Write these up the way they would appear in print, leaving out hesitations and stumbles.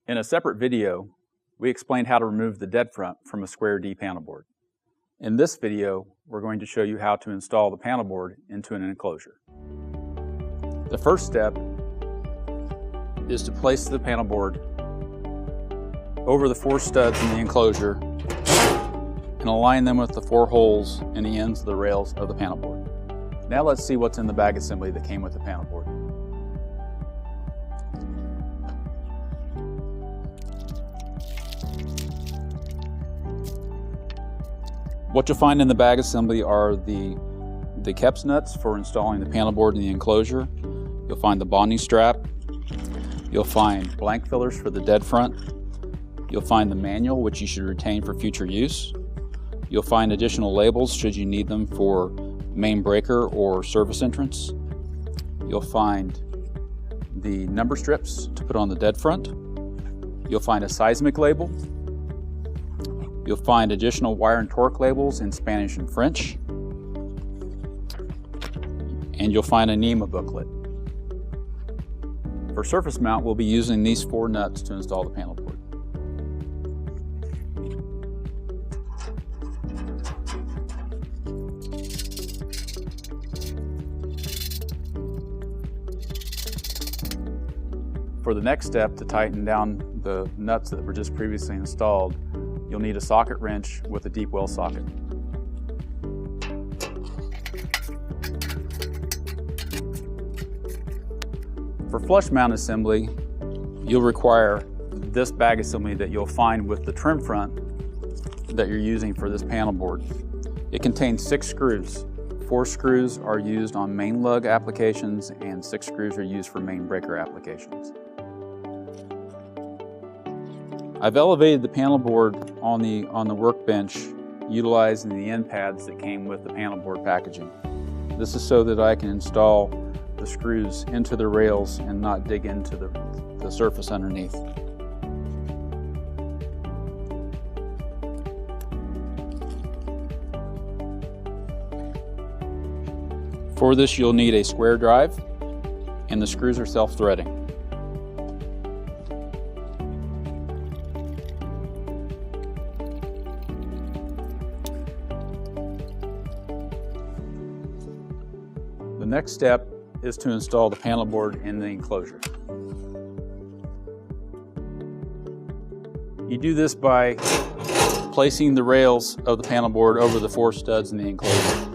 In a separate video, we explained how to remove the dead front from a square D panel board. In this video, we're going to show you how to install the panel board into an enclosure. The first step is to place the panel board over the 4 studs in the enclosure and align them with the 4 holes in the ends of the rails of the panel board. Now let's see what's in the bag assembly that came with the panel board. What you'll find in the bag assembly are the KEPS nuts for installing the panel board in the enclosure. You'll find the bonding strap. You'll find blank fillers for the dead front. You'll find the manual, which you should retain for future use. You'll find additional labels should you need them for main breaker or service entrance. You'll find the number strips to put on the dead front. You'll find a seismic label. You'll find additional wire and torque labels in Spanish and French. And you'll find a NEMA booklet. For surface mount, we'll be using these 4 nuts to install the panel board. For the next step, to tighten down the nuts that were just previously installed, you'll need a socket wrench with a deep well socket. For flush mount assembly, you'll require this bag assembly that you'll find with the trim front that you're using for this panel board. It contains 6 screws. 4 screws are used on main lug applications and 6 screws are used for main breaker applications. I've elevated the panel board on the workbench utilizing the end pads that came with the panel board packaging. This is so that I can install the screws into the rails and not dig into the surface underneath. For this, you'll need a square drive, and the screws are self-threading. The next step is to install the panel board in the enclosure. You do this by placing the rails of the panel board over the 4 studs in the enclosure.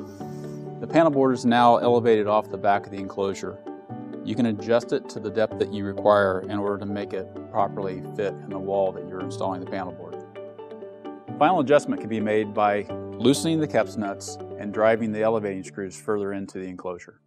The panel board is now elevated off the back of the enclosure. You can adjust it to the depth that you require in order to make it properly fit in the wall that you're installing the panel board. Final adjustment can be made by loosening the KEPS nuts and driving the elevating screws further into the enclosure.